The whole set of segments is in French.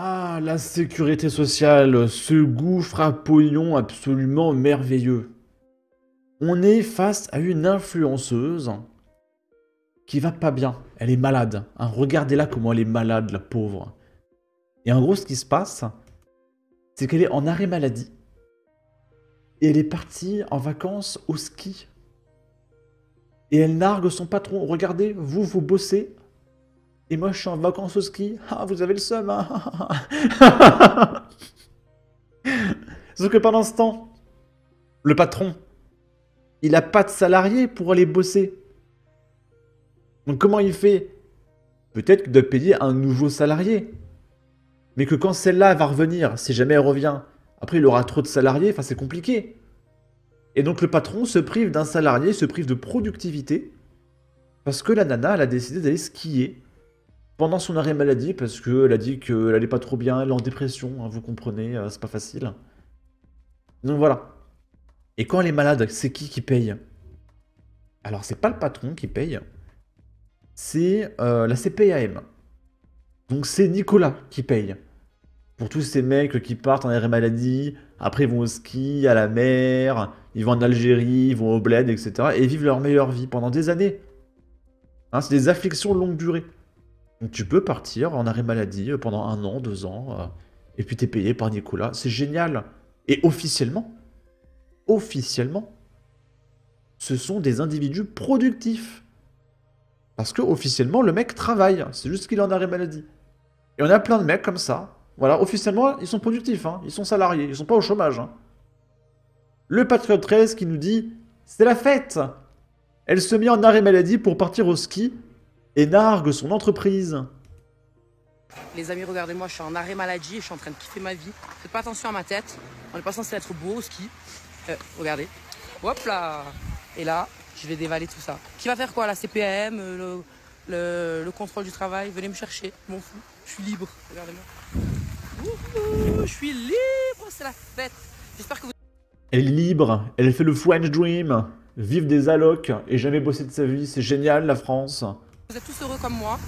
Ah, la sécurité sociale, ce gouffre à pognon absolument merveilleux. On est face à une influenceuse qui va pas bien. Elle est malade, hein. Regardez-la comment elle est malade, la pauvre. Et en gros, ce qui se passe, c'est qu'elle est en arrêt maladie. Et elle est partie en vacances au ski. Et elle nargue son patron. Regardez, vous bossez. Et moi, je suis en vacances au ski. Ah, vous avez le seum, hein. Sauf que pendant ce temps, le patron, il a pas de salarié pour aller bosser. Donc comment il fait? Peut-être qu'il doit payer un nouveau salarié. Mais que quand celle-là va revenir, si jamais elle revient, après il aura trop de salariés, enfin c'est compliqué. Et donc le patron se prive d'un salarié, se prive de productivité, parce que la nana, elle a décidé d'aller skier pendant son arrêt maladie, parce qu'elle a dit qu'elle allait pas trop bien, elle est en dépression, hein, vous comprenez, c'est pas facile. Donc voilà. Et quand elle est malade, c'est qui paye? Alors c'est pas le patron qui paye, c'est la CPAM. Donc c'est Nicolas qui paye. Pour tous ces mecs qui partent en arrêt maladie, après ils vont au ski, à la mer, ils vont en Algérie, ils vont au bled, etc. Et vivent leur meilleure vie pendant des années. Hein, c'est des afflictions longue durée. Donc tu peux partir en arrêt maladie pendant 1 an, 2 ans, et puis t'es payé par Nicolas. C'est génial. Et officiellement, ce sont des individus productifs. Parce que officiellement, le mec travaille. C'est juste qu'il est en arrêt maladie. Et on a plein de mecs comme ça. Voilà, officiellement, ils sont productifs, hein. Ils sont salariés, ils sont pas au chômage, hein. Le Patriot 13 qui nous dit « C'est la fête !» Elle se met en arrêt maladie pour partir au ski et nargue son entreprise. Les amis, regardez-moi, je suis en arrêt maladie, je suis en train de kiffer ma vie. Faites pas attention à ma tête, on n'est pas censé être beau au ski. Regardez, hop là. Et là, je vais dévaler tout ça. Qui va faire quoi? La CPAM, le contrôle du travail, venez me chercher, je m'en fous. Je suis libre, regardez-moi. Wouhou, je suis libre, c'est la fête. J'espère que vous... Elle est libre, elle fait le French Dream, vivre des allocs et jamais bosser de sa vie, c'est génial la France. Vous êtes tous heureux comme moi,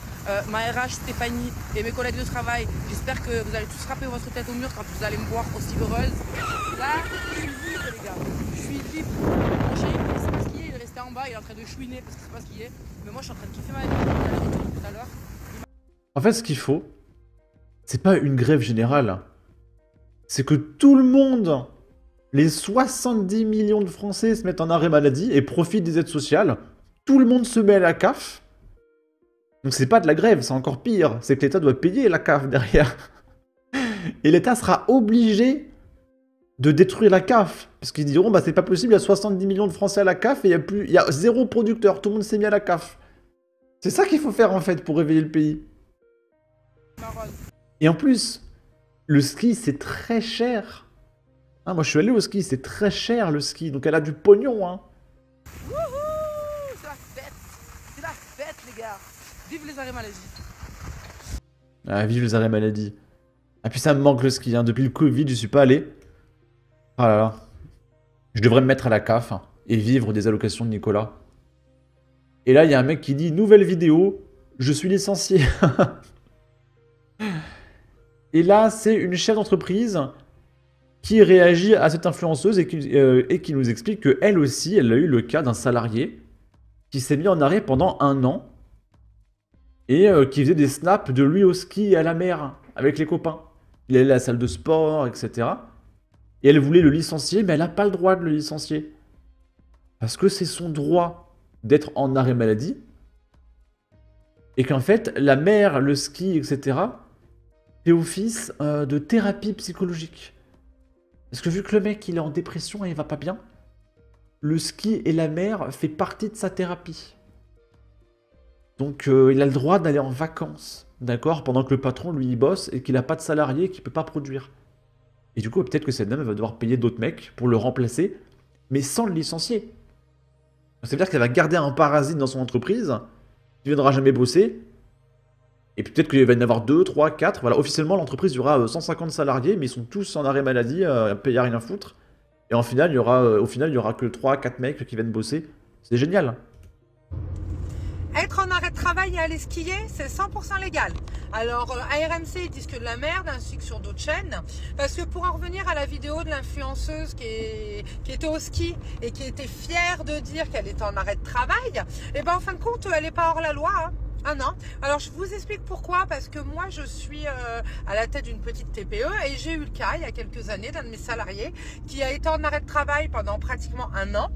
ma RH Stéphanie et mes collègues de travail. J'espère que vous allez tous frapper votre tête au mur quand vous allez me voir aussi heureuse. Là, je suis libre les gars, je suis libre. Mon chéri, il sait pas skier, il est resté en bas, il est en train de chouiner parce qu'il sait pas skier. Mais moi je suis en train de kiffer ma vie, il a le retour tout à l'heure. En fait, ce qu'il faut, c'est pas une grève générale. C'est que tout le monde, les 70 millions de Français se mettent en arrêt maladie et profitent des aides sociales. Tout le monde se met à la CAF. Donc c'est pas de la grève, c'est encore pire. C'est que l'État doit payer la CAF derrière. Et l'État sera obligé de détruire la CAF. Parce qu'ils diront, bah c'est pas possible, il y a 70 millions de Français à la CAF et il y a zéro producteur, tout le monde s'est mis à la CAF. C'est ça qu'il faut faire en fait pour réveiller le pays. Et en plus, le ski c'est très cher. Ah, moi je suis allé au ski, c'est très cher le ski, donc elle a du pognon, hein. Wouhou, c'est la fête les gars. Vive les arrêts maladie. Ah, vive les arrêts maladie. Ah puis ça me manque le ski, hein. Depuis le Covid, je suis pas allé. Ah là là. Je devrais me mettre à la CAF hein, et vivre des allocations de Nicolas. Et là, il y a un mec qui dit « Nouvelle vidéo, je suis licencié. » Et là, c'est une chef d'entreprise qui réagit à cette influenceuse et qui nous explique qu'elle aussi, elle a eu le cas d'un salarié qui s'est mis en arrêt pendant 1 an et qui faisait des snaps de lui au ski et à la mer avec les copains. Il allait à la salle de sport, etc. Et elle voulait le licencier, mais elle n'a pas le droit de le licencier. Parce que c'est son droit d'être en arrêt maladie. Et qu'en fait, la mer, le ski, etc. fait office de thérapie psychologique. Parce que vu que le mec, il est en dépression et il va pas bien, le ski et la mer fait partie de sa thérapie. Donc il a le droit d'aller en vacances, d'accord, pendant que le patron, lui, il bosse et qu'il n'a pas de salarié et qu'il peut pas produire. Et du coup, peut-être que cette dame va devoir payer d'autres mecs pour le remplacer, mais sans le licencier. Ça veut dire qu'elle va garder un parasite dans son entreprise, qui ne viendra jamais bosser, et peut-être qu'il va y en avoir 2, 3, 4. Voilà, officiellement, l'entreprise, il y aura 150 salariés, mais ils sont tous en arrêt maladie, payés à rien foutre. Et au final, il y aura que 3, 4 mecs qui viennent bosser. C'est génial. Être en arrêt travail et aller skier, c'est 100% légal. Alors, à RMC, ils disent que de la merde, ainsi que sur d'autres chaînes. Parce que pour en revenir à la vidéo de l'influenceuse qui était au ski et qui était fière de dire qu'elle était en arrêt de travail, et ben en fin de compte, elle n'est pas hors la loi, hein. Ah non. Alors je vous explique pourquoi, parce que moi je suis à la tête d'une petite TPE et j'ai eu le cas il y a quelques années d'un de mes salariés qui a été en arrêt de travail pendant pratiquement un an.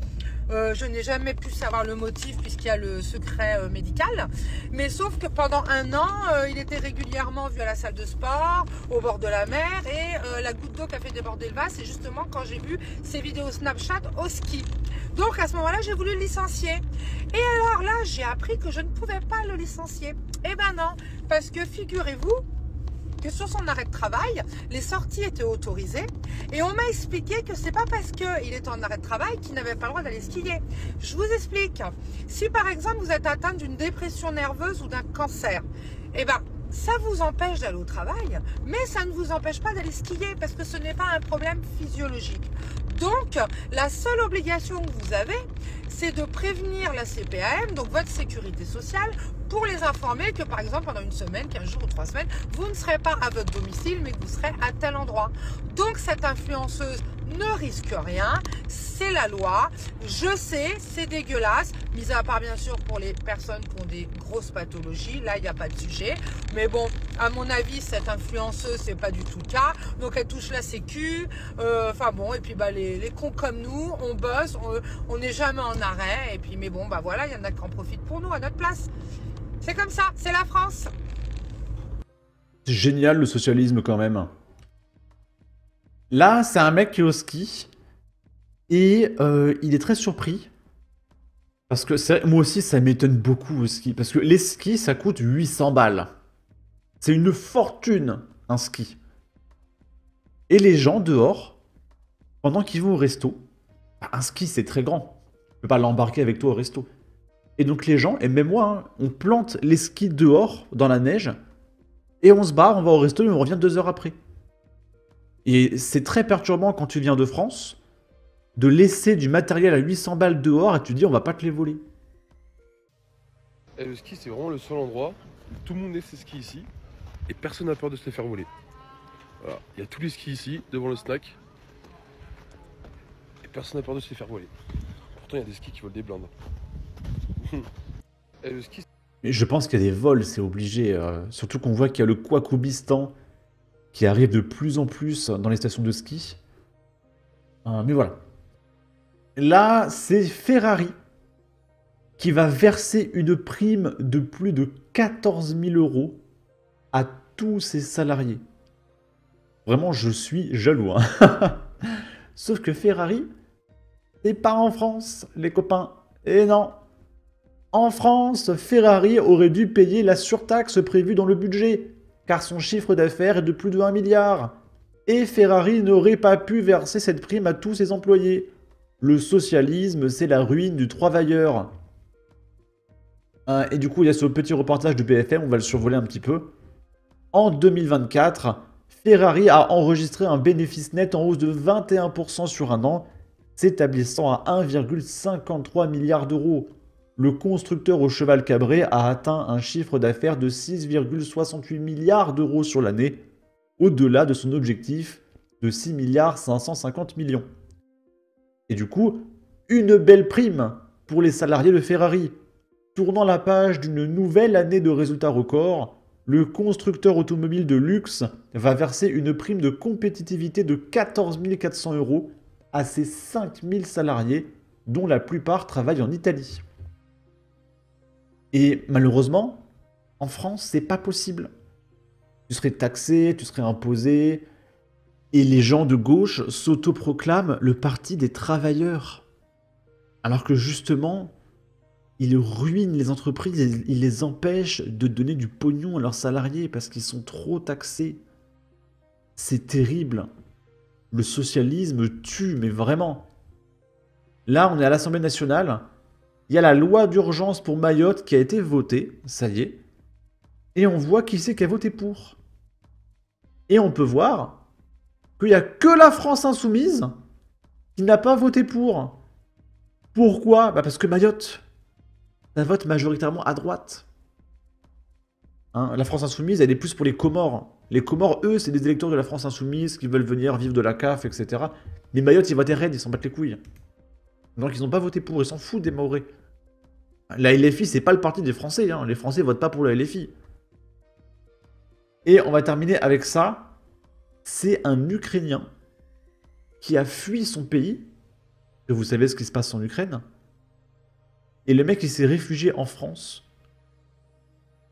Je n'ai jamais pu savoir le motif puisqu'il y a le secret médical, mais sauf que pendant un an il était régulièrement vu à la salle de sport, au bord de la mer, et la goutte d'eau qui a fait déborder le vase, c'est justement quand j'ai vu ses vidéos Snapchat au ski. Donc à ce moment-là, j'ai voulu le licencier. Et alors là, j'ai appris que je ne pouvais pas le licencier. Eh ben non, parce que figurez-vous que sur son arrêt de travail, les sorties étaient autorisées. Et on m'a expliqué que c'est pas parce qu'il était en arrêt de travail qu'il n'avait pas le droit d'aller skier. Je vous explique. Si par exemple vous êtes atteinte d'une dépression nerveuse ou d'un cancer, eh ben ça vous empêche d'aller au travail, mais ça ne vous empêche pas d'aller skier parce que ce n'est pas un problème physiologique. Donc, la seule obligation que vous avez, c'est de prévenir la CPAM, donc votre sécurité sociale, pour les informer que par exemple pendant une semaine, 15 jours ou 3 semaines, vous ne serez pas à votre domicile, mais que vous serez à tel endroit. Donc, cette influenceuse ne risque rien, c'est la loi, je sais, c'est dégueulasse, mis à part bien sûr pour les personnes qui ont des grosses pathologies, là il n'y a pas de sujet, mais bon, à mon avis, cette influenceuse, c'est pas du tout le cas, donc elle touche la sécu, enfin bon, et puis bah les cons comme nous, on bosse, on n'est jamais en arrêt, et puis mais bon, bah voilà, il y en a qui en profitent pour nous à notre place. C'est comme ça, c'est la France. C'est génial le socialisme quand même. Là, c'est un mec qui est au ski et il est très surpris. Parce que moi aussi, ça m'étonne beaucoup au ski. Parce que les skis, ça coûte 800 balles. C'est une fortune, un ski. Et les gens dehors, pendant qu'ils vont au resto, un ski c'est très grand. Tu peux pas l'embarquer avec toi au resto. Et donc les gens, et même moi, hein, on plante les skis dehors, dans la neige, et on se barre, on va au resto et on revient 2 heures après. Et c'est très perturbant quand tu viens de France, de laisser du matériel à 800 balles dehors et tu te dis on va pas te les voler. Et le ski, c'est vraiment le seul endroit où tout le monde laisse ses skis ici et personne n'a peur de se les faire voler. Voilà, il y a tous les skis ici, devant le snack, et personne n'a peur de se les faire voler. Pourtant, il y a des skis qui volent des blindes. Et le ski... Mais je pense qu'il y a des vols, c'est obligé. Surtout qu'on voit qu'il y a le Quacoubistan qui arrive de plus en plus dans les stations de ski. Mais voilà. Là, c'est Ferrari qui va verser une prime de plus de 14 000 € à tous ses salariés. Vraiment, je suis jaloux. Hein. Sauf que Ferrari, c'est pas en France, les copains. Et non. En France, Ferrari aurait dû payer la surtaxe prévue dans le budget, car son chiffre d'affaires est de plus de 1 milliard. Et Ferrari n'aurait pas pu verser cette prime à tous ses employés. Le socialisme, c'est la ruine du travailleur. Et du coup, il y a ce petit reportage de BFM, on va le survoler un petit peu. En 2024, Ferrari a enregistré un bénéfice net en hausse de 21% sur un an, s'établissant à 1,53 milliard d'euros. Le constructeur au cheval cabré a atteint un chiffre d'affaires de 6,68 milliards d'euros sur l'année, au-delà de son objectif de 6 milliards 550 millions. Et du coup, une belle prime pour les salariés de Ferrari. Tournant la page d'une nouvelle année de résultats records, le constructeur automobile de luxe va verser une prime de compétitivité de 14 400 € à ses 5 000 salariés, dont la plupart travaillent en Italie. Et malheureusement, en France, c'est pas possible. Tu serais taxé, tu serais imposé, et les gens de gauche s'autoproclament le parti des travailleurs. Alors que justement, ils ruinent les entreprises, et ils les empêchent de donner du pognon à leurs salariés parce qu'ils sont trop taxés. C'est terrible. Le socialisme tue, mais vraiment. Là, on est à l'Assemblée nationale. Il y a la loi d'urgence pour Mayotte qui a été votée, ça y est. Et on voit qui c'est qui a voté pour. Et on peut voir qu'il n'y a que la France insoumise qui n'a pas voté pour. Pourquoi ? Parce que Mayotte, ça vote majoritairement à droite. Hein. La France Insoumise, elle est plus pour les Comores. Les Comores, eux, c'est des électeurs de la France Insoumise qui veulent venir vivre de la CAF, etc. Mais Mayotte, ils votent RN, ils s'en battent les couilles. Donc ils n'ont pas voté pour, ils s'en foutent des Mahorais. La LFI, c'est pas le parti des Français. Hein. Les Français votent pas pour la LFI. Et on va terminer avec ça. C'est un Ukrainien qui a fui son pays. Et vous savez ce qui se passe en Ukraine. Et le mec, il s'est réfugié en France.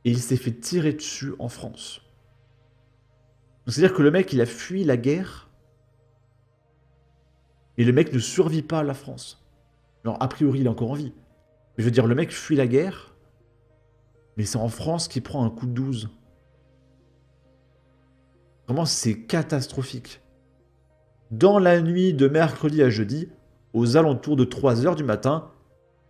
Et il s'est fait tirer dessus en France. C'est-à-dire que le mec, il a fui la guerre. Et le mec ne survit pas à la France. Alors, a priori, il est encore en vie. Mais je veux dire, le mec fuit la guerre. Mais c'est en France qu'il prend un coup de 12. Vraiment, c'est catastrophique. Dans la nuit de mercredi à jeudi, aux alentours de 3 h du matin,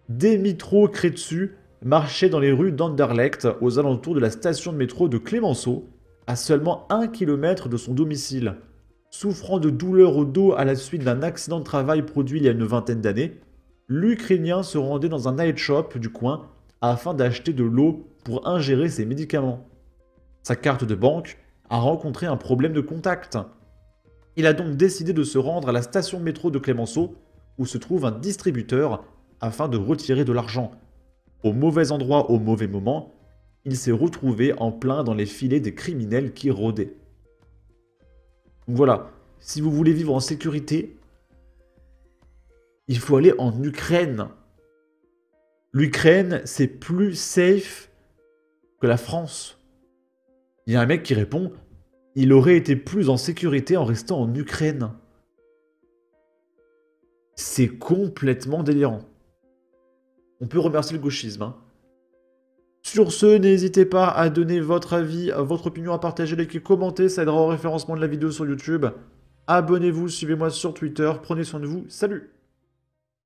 Dimitro Crețu marchait dans les rues d'Anderlecht, aux alentours de la station de métro de Clemenceau, à seulement 1 km de son domicile. Souffrant de douleurs au dos à la suite d'un accident de travail produit il y a une vingtaine d'années, l'Ukrainien se rendait dans un night shop du coin afin d'acheter de l'eau pour ingérer ses médicaments. Sa carte de banque a rencontré un problème de contact. Il a donc décidé de se rendre à la station de métro de Clemenceau, où se trouve un distributeur, afin de retirer de l'argent. Au mauvais endroit au mauvais moment, il s'est retrouvé en plein dans les filets des criminels qui rôdaient. Donc voilà, si vous voulez vivre en sécurité, il faut aller en Ukraine. L'Ukraine, c'est plus safe que la France. Il y a un mec qui répond, il aurait été plus en sécurité en restant en Ukraine. C'est complètement délirant. On peut remercier le gauchisme. Hein. Sur ce, n'hésitez pas à donner votre avis, votre opinion, à partager, liker, commenter, ça aidera au référencement de la vidéo sur YouTube. Abonnez-vous, suivez-moi sur Twitter, prenez soin de vous, salut!